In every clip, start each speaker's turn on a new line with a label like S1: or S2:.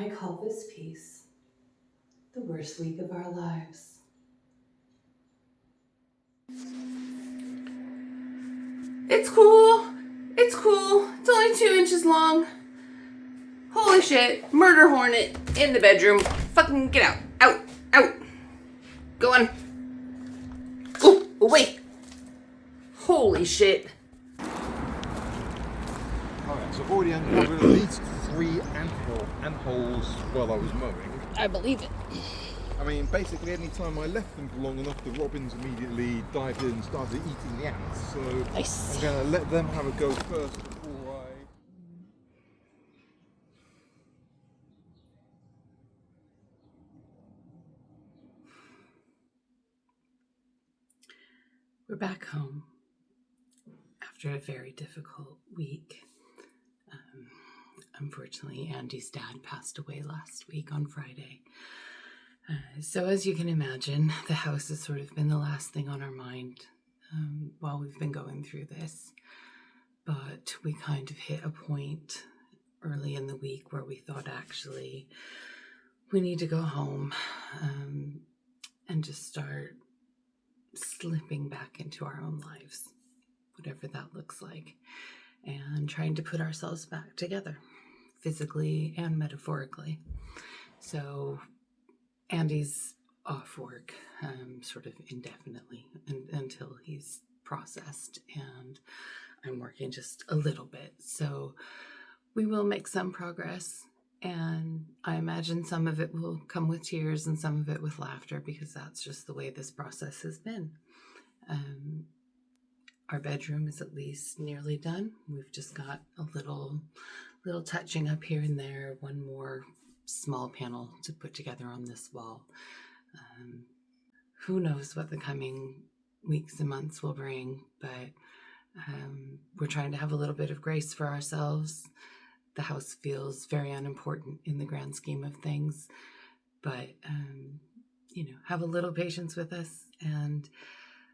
S1: I call this piece the worst week of our lives.
S2: It's cool. It's cool. It's only 2 inches long. Holy shit. Murder hornet in the bedroom. Fucking get out. Out. Out. Go on. Oh, away. Holy shit.
S3: Alright, so I've already uncovered at least 3 ant holes while I was mowing.
S2: I believe it.
S3: I mean, basically any time I left them for long enough, the robins immediately dived in and started eating the ants. So
S2: Nice.
S3: I'm going to let them have a go first before I...
S1: We're back home after a very difficult week. Unfortunately, Andy's dad passed away last week on Friday. So as you can imagine, the house has sort of been the last thing on our mind while we've been going through this. But we kind of hit a point early in the week where we thought actually we need to go home and just start slipping back into our own lives, whatever that looks like, and trying to put ourselves back together, physically and metaphorically. So Andy's off work sort of indefinitely until he's processed, and I'm working just a little bit. So we will make some progress, and I imagine some of it will come with tears and some of it with laughter, because that's just the way this process has been. Our bedroom is at least nearly done. We've just got a little touching up here and there, one more small panel to put together on this wall. Who knows what the coming weeks and months will bring, but we're trying to have a little bit of grace for ourselves. The house feels very unimportant in the grand scheme of things, but have a little patience with us and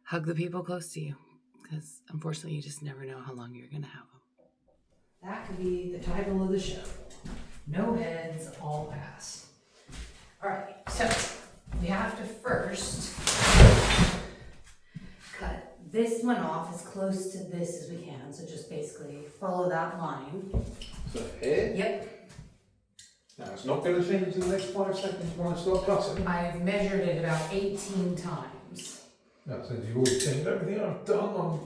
S1: hug the people close to you, because unfortunately you just never know how long you're going to have them. That could be the title of the show. No heads, all pass. All right, so we have to first cut this one off as close to this as we can. So just basically follow that line.
S3: So here?
S1: Yep.
S3: Now it's not going to change in the next 5 seconds when I start cutting.
S1: I've measured it about 18 times.
S3: That says you've already changed everything I've done.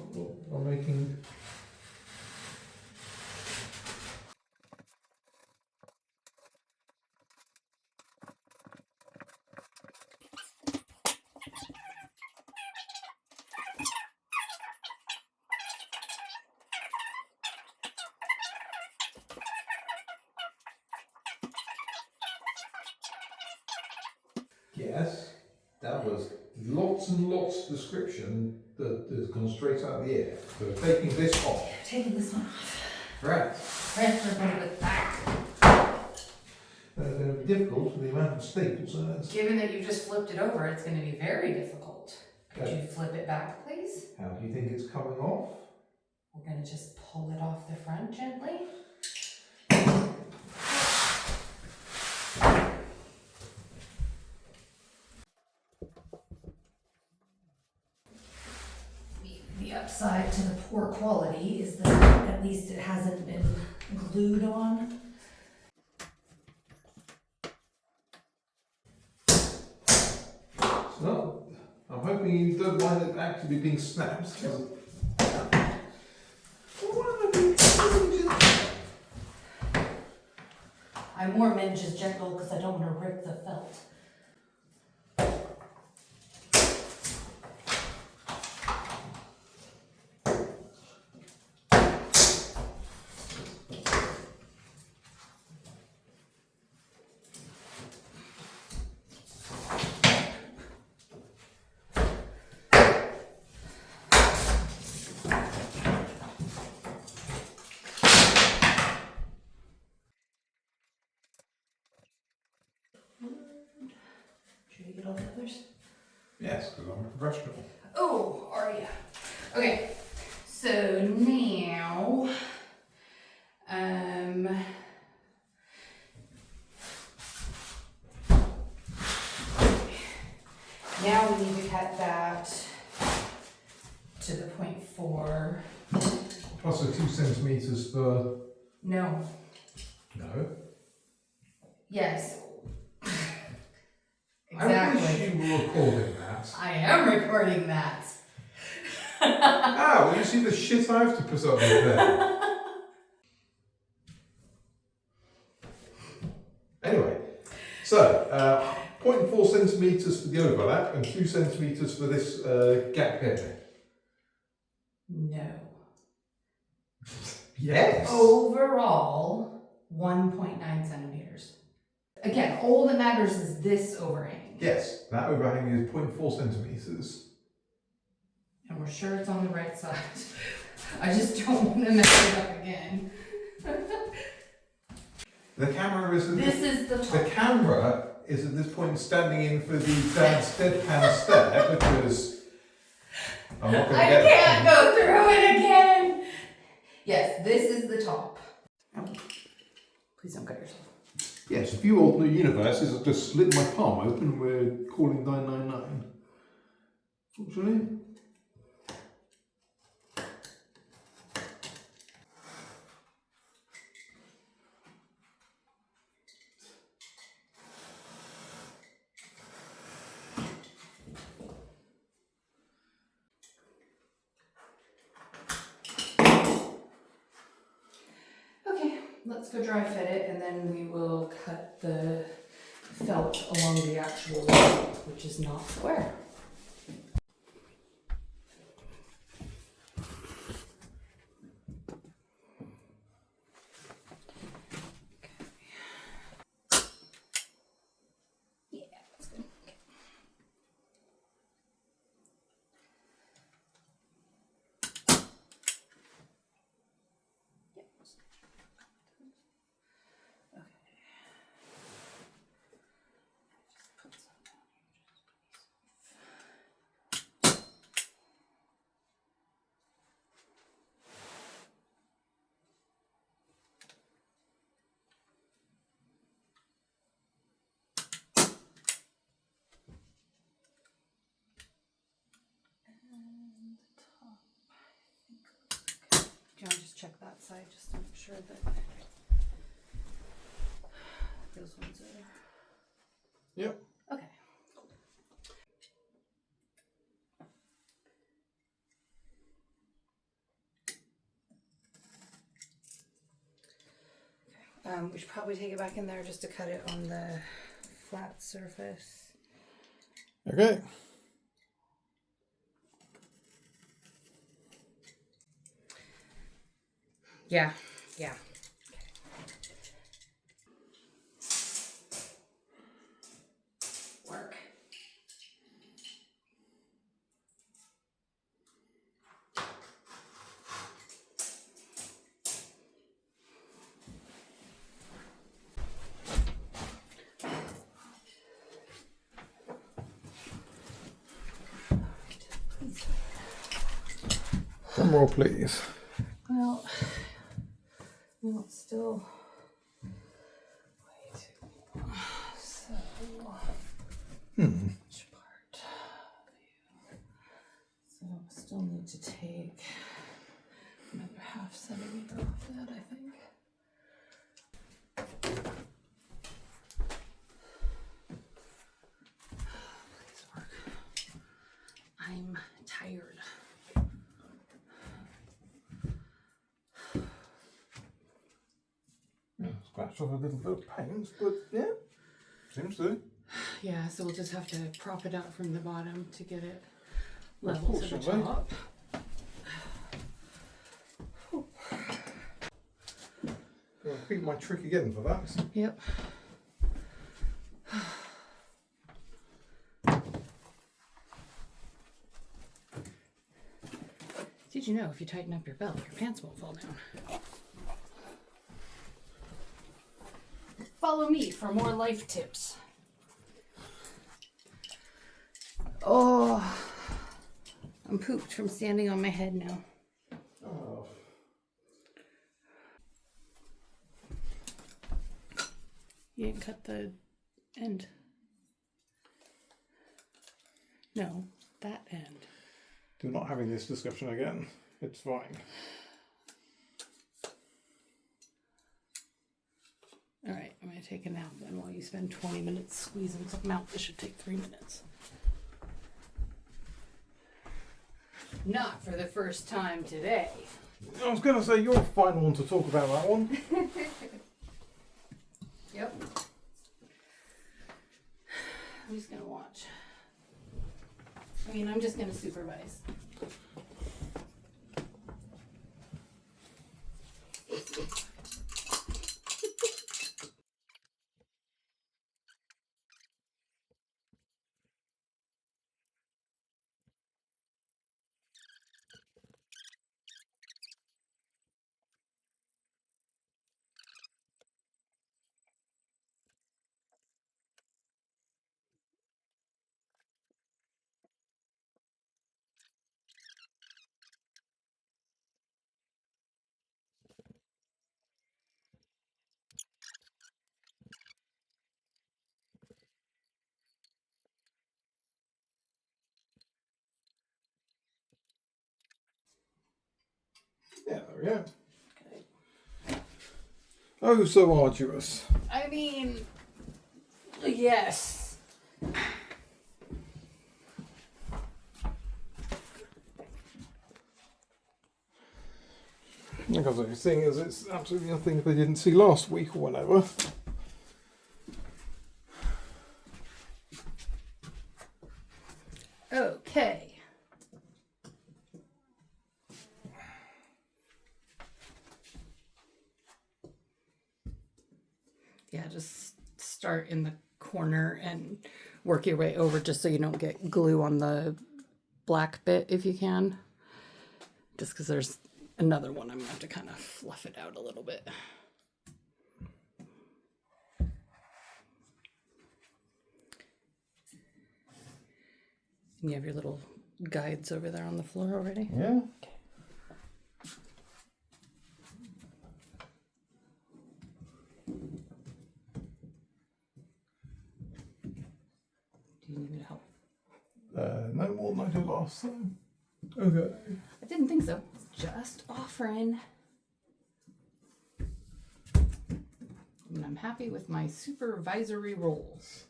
S3: I'm making... Yes, that was lots and lots of description that has gone straight out of the air. So taking this off.
S1: Taking this one off.
S3: Right.
S1: Transfer it back.
S3: That's going to be difficult with the amount of staples.
S1: Given that you just flipped it over, it's going to be very difficult. Could
S3: Okay.
S1: you flip it back, please?
S3: How do you think it's coming off?
S1: We're going to just pull it off the front gently. The upside to the poor quality is that at least it hasn't been glued on.
S3: So, I'm hoping you don't mind it actually being snapped.
S1: I more meant just gentle because I don't want to rip the felt. Should we get all the others?
S3: Yes, because I'm a professional.
S1: Oh, are you? Okay, so now,
S2: now we need to cut that to the 0.4.
S3: Plus the 2 centimetres for...
S2: No.
S3: No.
S2: Yes.
S3: I wish
S2: Exactly.
S3: you were recording that.
S2: I am recording that.
S3: Well, you see the shit I have to put up with there. Anyway, so 0.4 centimetres for the overlap and 2 centimetres for this gap here.
S2: No.
S3: Yes.
S2: Overall, 1.9 centimeters. Again, all that matters is this overhang.
S3: Yes, that overhang is 0.4 centimetres.
S2: And we're sure it's on the right side. I just don't want to mess it up again.
S3: The camera is...
S2: This is the top.
S3: The camera is at this point standing in for the dad's deadpan stare because I'm not going to get
S2: I can't go through it again. Yes, this is the top. Oh, please don't cut yourself.
S3: Yes, a few alternate universes have just slit my palm open. We're calling 999. Fortunately.
S2: Okay, let's go dry fit it and then we will cut the felt along the actual wall, which is not square. Yeah, that's good. Okay. Do you want to just check that side just to make sure that those ones are...
S3: Yep.
S2: Okay. We should probably take it back in there just to cut it on the flat surface.
S3: Okay.
S2: Yeah, yeah. Work.
S3: One more, please.
S2: Well, no, it's still way too. So, which part? So, I still need to take another half centimeter off that, I think. Please work. I'm tired.
S3: Scratched off a little bit of paint, but yeah, seems to.
S2: Yeah, so we'll just have to prop it out from the bottom to get it level to the
S3: Unfortunately.
S2: top.
S3: I'll repeat my trick again for that.
S2: Yep. Did you know if you tighten up your belt, your pants won't fall down? Follow me for more life tips. Oh, I'm pooped from standing on my head now.
S3: Oh.
S2: You didn't cut the end.
S1: No, that end.
S3: We're not having this discussion again. It's fine.
S1: All right, I'm going to take a nap then while you spend 20 minutes squeezing something out. This should take 3 minutes. Not for the first time today.
S3: I was going to say, you're a fine one to talk about that one.
S1: Yep. I'm just going to watch. I mean, I'm just going to supervise.
S3: Yeah, there we go.
S1: Okay.
S3: Oh, so arduous.
S1: I mean, yes.
S3: Because the thing is, it's absolutely nothing they didn't see last week or whatever.
S1: Okay. Yeah, just start in the corner and work your way over just so you don't get glue on the black bit if you can. Just because there's another one, I'm going to have to kind of fluff it out a little bit. And you have your little guides over there on the floor already?
S3: Yeah.
S1: Okay. Do you need me to help?
S3: No more than I did last time. Okay.
S1: I didn't think so. Just offering. And I'm happy with my supervisory roles.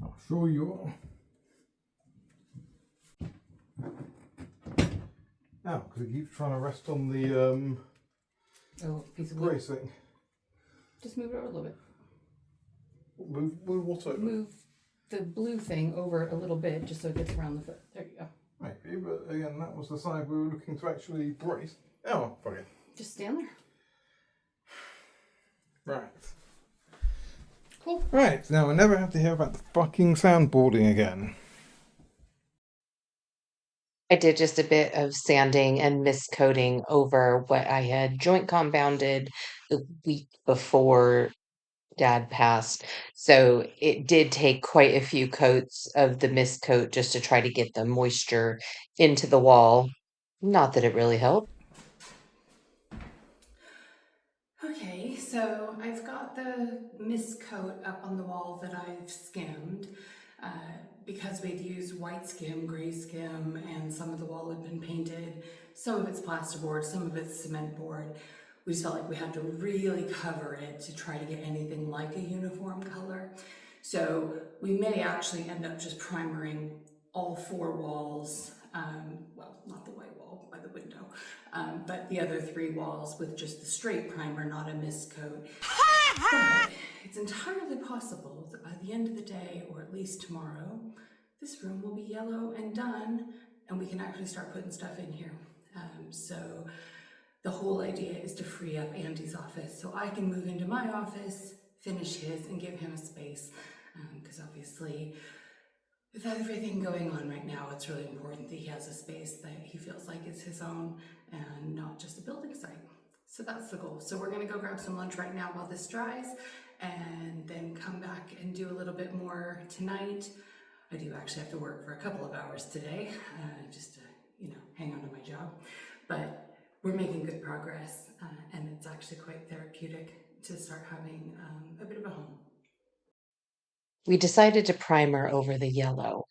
S3: I'm sure you are. Now, because it keeps trying to rest on the
S1: Oh, piece of wood.
S3: bracing.
S1: Just move it over a little bit.
S3: Move what over?
S1: Move the blue thing over a little bit just so it gets around the foot. There you go.
S3: Maybe, but again, that was the side we were looking to actually brace. Oh, fuck it.
S1: Just stand there.
S3: Right.
S1: Cool.
S3: Right, now I never have to hear about the fucking soundboarding again.
S2: I did just a bit of sanding and miscoating over what I had joint compounded the week before Dad passed. So it did take quite a few coats of the miscoat just to try to get the moisture into the wall. Not that it really helped.
S1: Okay, so I've got the mist coat up on the wall that I've skimmed. Because we'd used white skim, gray skim, and some of the wall had been painted. Some of it's plasterboard, some of it's cement board. We just felt like we had to really cover it to try to get anything like a uniform color. So we may actually end up just primering all 4 walls, well, not the white wall by the window, but the other 3 walls with just the straight primer, not a mist coat. But it's entirely possible that by the end of the day, or at least tomorrow, this room will be yellow and done, and we can actually start putting stuff in here. So the whole idea is to free up Andy's office so I can move into my office, finish his, and give him a space. Because obviously, with everything going on right now, it's really important that he has a space that he feels like is his own and not just a building site. So that's the goal. So we're gonna go grab some lunch right now while this dries and then come back and do a little bit more tonight. I do actually have to work for a couple of hours today, just to, hang on to my job. But we're making good progress, and it's actually quite therapeutic to start having a bit of a home.
S2: We decided to primer over the yellow.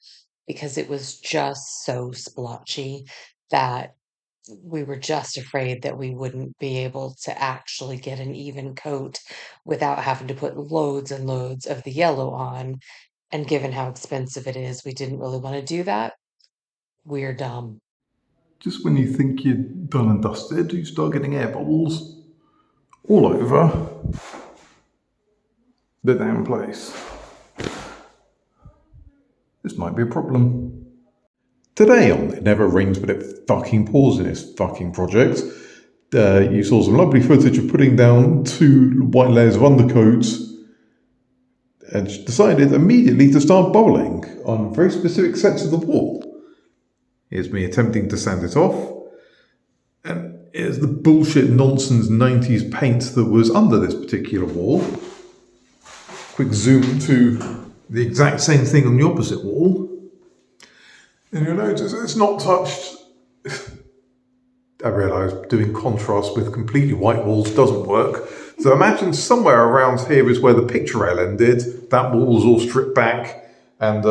S4: because it was just so splotchy that we were just afraid that we wouldn't be able to actually get an even coat without having to put loads and loads of the yellow on. And given how expensive it is, we didn't really want to do that. We're dumb.
S3: Just when you think you're done and dusted, you start getting air bubbles all over the damn place. This might be a problem. Today on It Never Rains But It Fucking Pours in this fucking project, you saw some lovely footage of putting down 2 white layers of undercoats and decided immediately to start bowling on very specific sets of the wall. Here's me attempting to sand it off, and here's the bullshit nonsense 90s paint that was under this particular wall. Quick zoom to the exact same thing on the opposite wall, and you'll notice it's not touched. I realise doing contrast with completely white walls doesn't work. So imagine somewhere around here is where the picture rail ended. That wall was all stripped back, and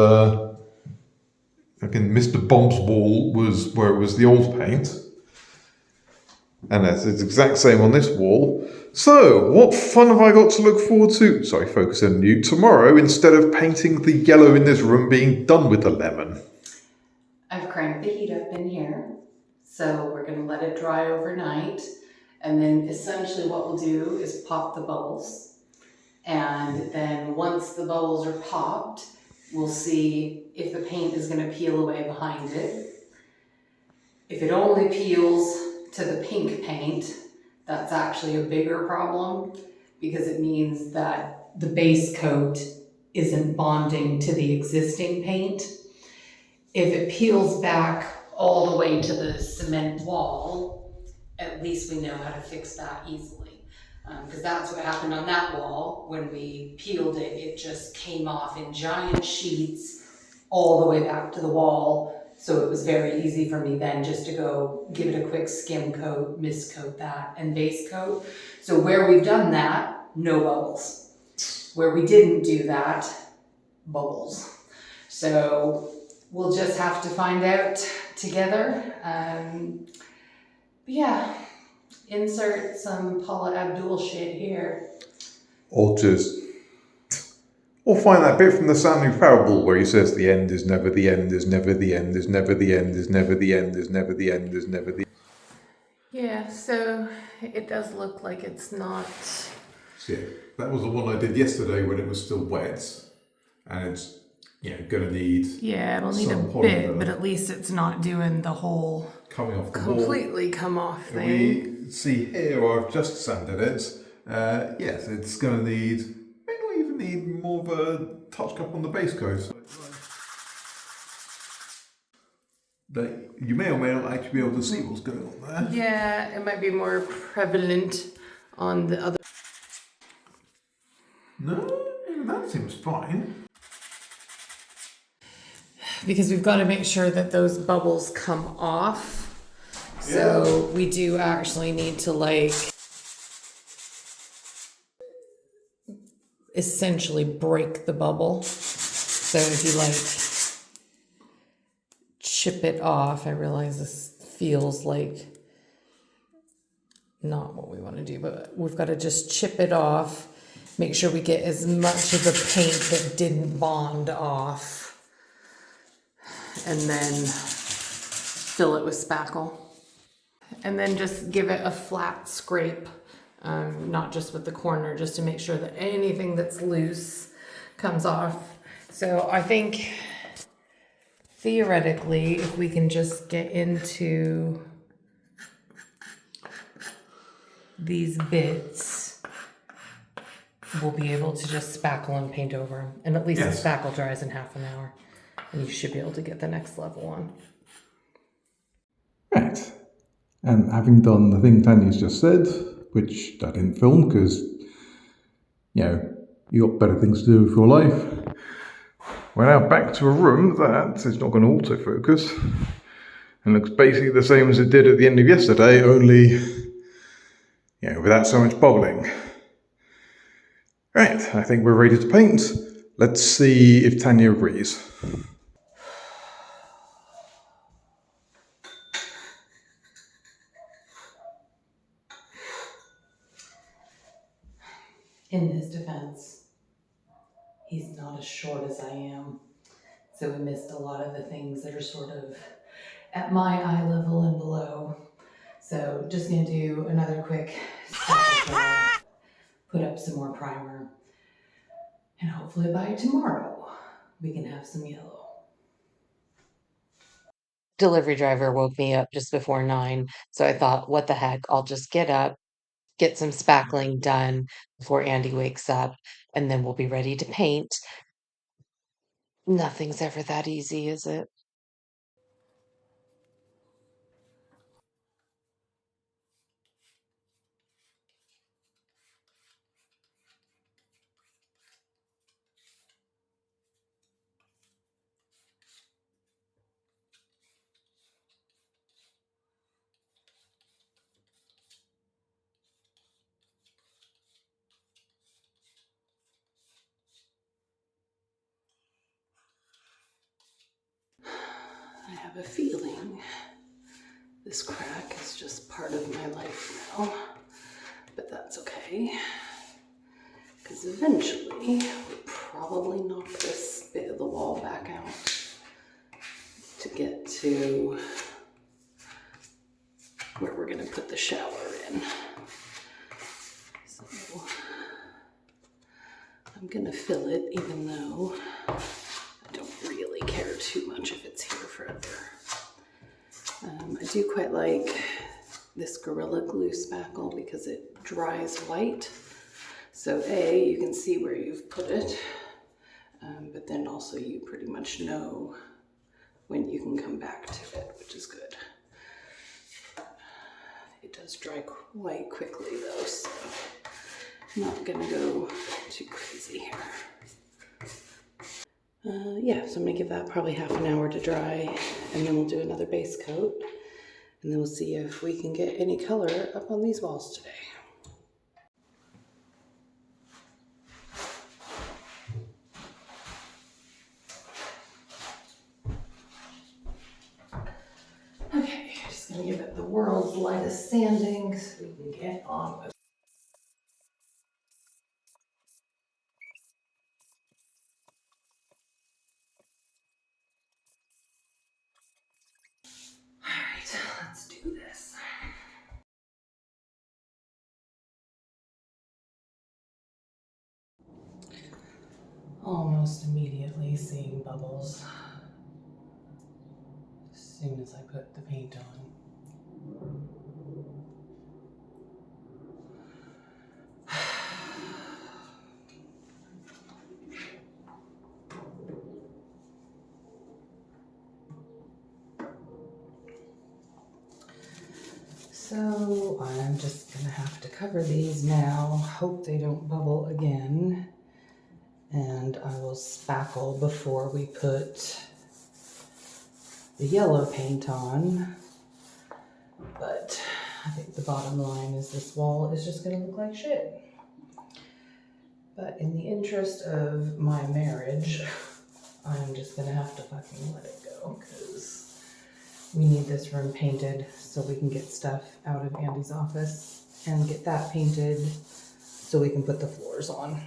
S3: again, Mr. Bomb's wall was where it was the old paint. And it's the exact same on this wall. So, what fun have I got to look forward to? Sorry, focus on you. Tomorrow, instead of painting the yellow in this room, being done with the lemon.
S1: I've cranked the heat up in here, so we're going to let it dry overnight, and then essentially what we'll do is pop the bubbles, and then once the bubbles are popped, we'll see if the paint is going to peel away behind it. If it only peels to the pink paint, that's actually a bigger problem, because it means that the base coat isn't bonding to the existing paint. If it peels back all the way to the cement wall, at least we know how to fix that easily. Because that's what happened on that wall. When we peeled it, it just came off in giant sheets all the way back to the wall. So it was very easy for me then just to go give it a quick skim coat, mist coat that, and base coat. So where we've done that, no bubbles. Where we didn't do that, bubbles. So we'll just have to find out together. But yeah, insert some Paula Abdul shit here.
S3: Or find that bit from the Stanley Parable where he says the end is never the end, is never the end, is never the end, is never the end, is never the end, is never the end.
S1: Yeah, so it does look like it's not...
S3: Yeah, that was the one I did yesterday when it was still wet, and it's going to need...
S1: Yeah, it'll need a bit, but at least it's not doing the whole...
S3: coming off the
S1: completely
S3: wall.
S1: Come off thing.
S3: We see here where I've just sanded it. Yes, it's going to need... may not even need more of a touch up on the base coat. That you may or may not actually be able to see what's going on there.
S1: Yeah, it might be more prevalent on the other...
S3: No, that seems fine.
S1: Because we've got to make sure that those bubbles come off. So we do actually need to essentially break the bubble. So if you chip it off, I realize this feels like not what we want to do, but we've got to just chip it off, make sure we get as much of the paint that didn't bond off, and then fill it with spackle. And then just give it a flat scrape, not just with the corner, just to make sure that anything that's loose comes off. So I think theoretically, if we can just get into these bits, we'll be able to just spackle and paint over them. And at least the spackle dries in half an hour. And you should be able to get the next level on.
S3: Right. And having done the thing Tanya's just said, which I didn't film because, you got better things to do with your life, we're now back to a room that is not going to autofocus and looks basically the same as it did at the end of yesterday, only, without so much bubbling. Right, I think we're ready to paint. Let's see if Tanya agrees.
S1: In his defense, he's not as short as I am. So we missed a lot of the things that are sort of at my eye level and below. So just gonna do another quick spackle job, put up some more primer, and hopefully by tomorrow we can have some yellow.
S4: Delivery driver woke me up just before 9, so I thought, what the heck, I'll just get up, get some spackling done before Andy wakes up, and then we'll be ready to paint. Nothing's ever that easy, is it?
S1: I have a feeling this crack is just part of my life now, but that's okay, because eventually we'll probably knock this bit of the wall back out to get to where we're gonna put the shower in. So I'm gonna fill it, even though I don't really care too much if it's here forever. I do quite like this Gorilla Glue spackle because it dries white. So you can see where you've put it, but then also you pretty much know when you can come back to it, which is good. It does dry quite quickly though, so I'm not gonna go too crazy here. So I'm gonna give that probably half an hour to dry, and then we'll do another base coat, and then we'll see if we can get any color up on these walls today. Okay, just gonna give it the world's lightest sanding so we can get on with it. All right, let's do this. Almost immediately seeing bubbles as soon as I put the paint on. So I'm just gonna have to cover these now, hope they don't bubble again, and I will spackle before we put the yellow paint on. But I think the bottom line is this wall is just gonna look like shit. But in the interest of my marriage, I'm just gonna have to fucking let it go, because we need this room painted so we can get stuff out of Andy's office and get that painted so we can put the floors on.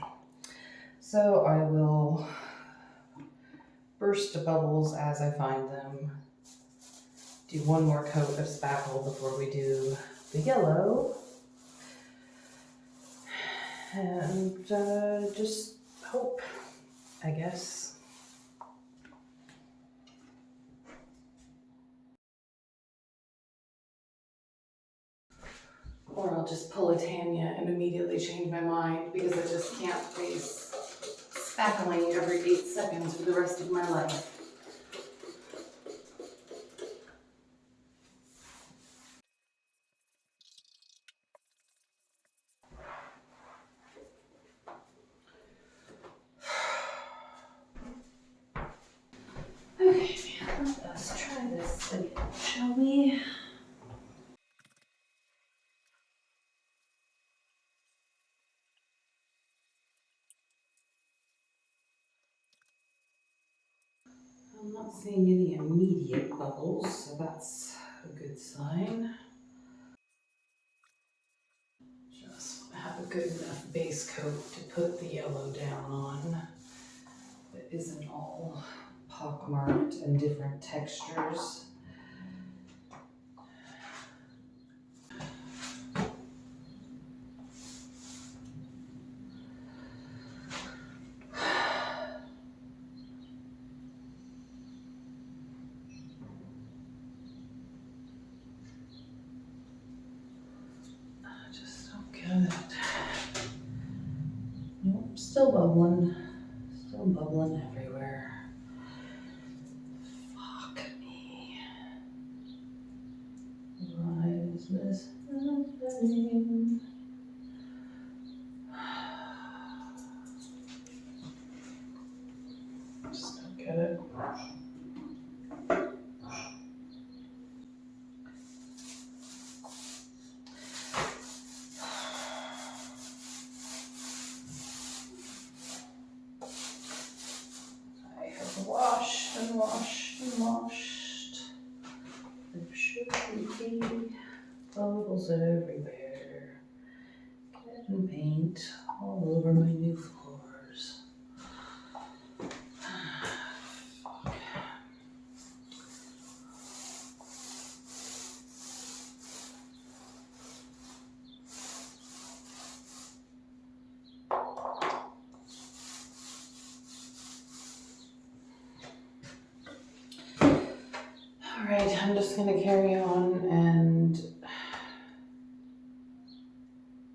S1: So I will burst the bubbles as I find them, do one more coat of spackle before we do the yellow, and just hope, I guess. Or I'll just pull a Tanya and immediately change my mind because I just can't face spackling every 8 seconds for the rest of my life. Okay, let us try this again, shall we? I'm not seeing any immediate bubbles, so that's a good sign. Just want to have a good enough base coat to put the yellow down on that isn't all pockmarked and different textures. I just don't get it. Nope, still bubbling. Still bubbling everywhere. Fuck me. Why is this happening? Just don't get it. I have washed and washed and washed. There should be bubbles everywhere. Getting paint all over my new floors. Fuck. Alright, I'm just gonna carry on and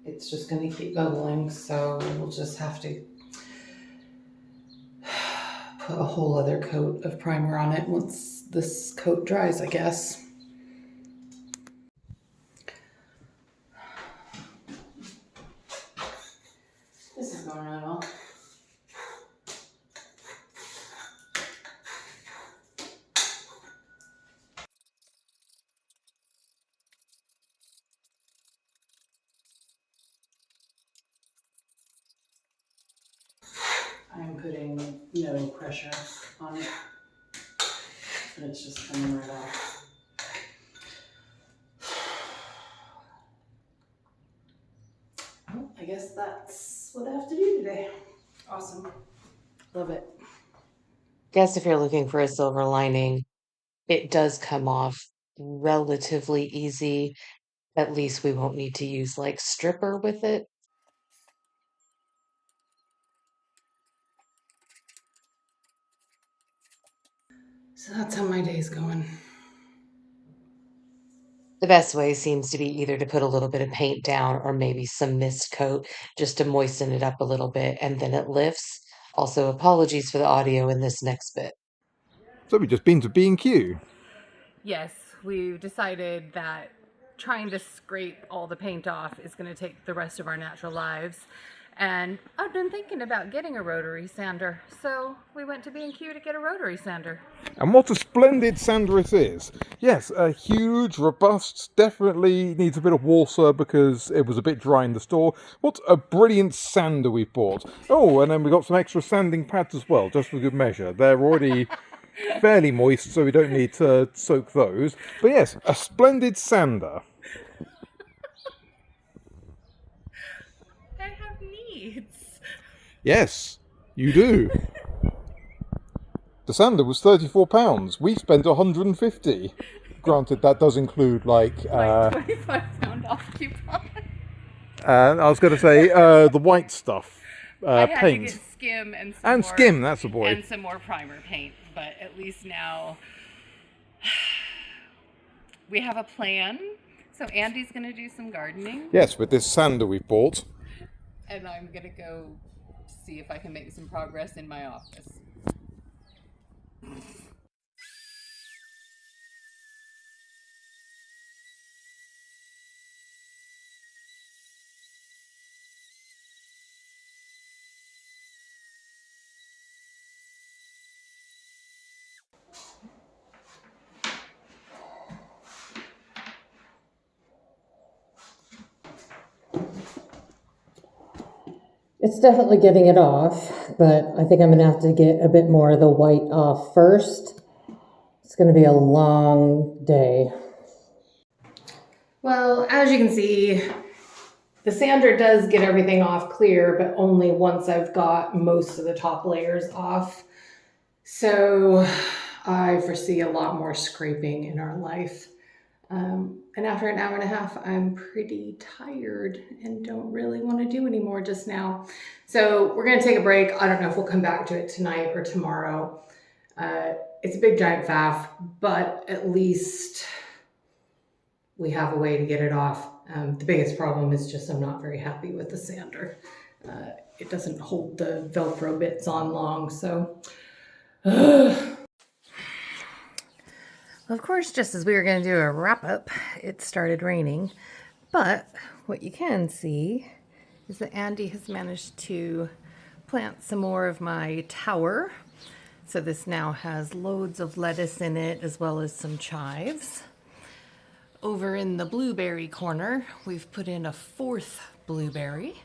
S1: it's just gonna keep bubbling, so we'll just have to put a whole other coat of primer on it once this coat dries, I guess. This is going right well. I'm putting no pressure on it, and it's just coming right off. Well, I guess that's what I have to do today. Awesome. Love it.
S4: Guess if you're looking for a silver lining, it does come off relatively easy. At least we won't need to use like stripper with it.
S1: So that's how my day's going.
S4: The best way seems to be either to put a little bit of paint down or maybe some mist coat just to moisten it up a little bit and then it lifts. Also, apologies for the audio in this next bit.
S3: So we've just been to B&Q.
S2: Yes, we've decided that trying to scrape all the paint off is going to take the rest of our natural lives. And I've been thinking about getting a rotary sander, so we went to B&Q to get a rotary sander.
S3: And what a splendid sander it is. Yes, a huge, robust, definitely needs a bit of water because it was a bit dry in the store. What a brilliant sander we bought. Oh, and then we got some extra sanding pads as well, just for good measure. They're already fairly moist, so we don't need to soak those. But yes, a splendid sander.
S2: I have needs.
S3: Yes, you do. The sander was £34. We spent £150. Granted, that does include like
S2: £25 off coupon.
S3: I was going to say the white stuff,
S2: I had
S3: paint.
S2: to get skim and some
S3: And
S2: more,
S3: skim, that's the boy.
S2: and some more primer paint. But at least now we have a plan. So Andy's going to do some gardening.
S3: Yes, with this sander we bought.
S2: And I'm going to go see if I can make some progress in my office.
S5: It's definitely getting it off, but I think I'm going to have to get a bit more of the white off first. It's going to be a long day.
S1: Well, as you can see,
S5: The sander does get everything off clear, but only once I've got most of the top layers off. So I foresee a lot more scraping in our life. And after an hour and a half, I'm pretty tired and don't really want to do any more just now. So we're going to take a break. I don't know if we'll come back to it tonight or tomorrow. It's a big giant faff, but at least we have a way to get it off. The biggest problem is just I'm not very happy with the sander. It doesn't hold the Velcro bits on long, so...
S1: Of course, just as we were going to do a wrap-up, it started raining. But what you can see is that Andy has managed to plant some more of my tower. So this now has loads of lettuce in it, as well as some chives. Over in the blueberry corner, we've put in a 4th blueberry.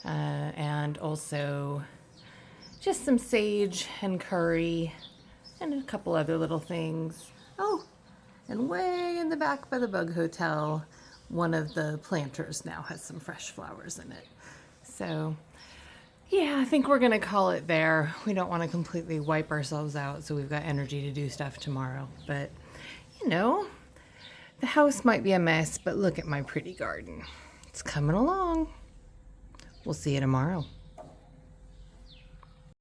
S1: And also just some sage and curry and a couple other little things. Oh, and way in the back by the bug hotel, one of the planters now has some fresh flowers in it. So yeah, I think we're gonna call it there. We don't want to completely wipe ourselves out, so we've got energy to do stuff tomorrow. But you know, the house might be a mess, but look at my pretty garden. It's coming along. We'll see you tomorrow.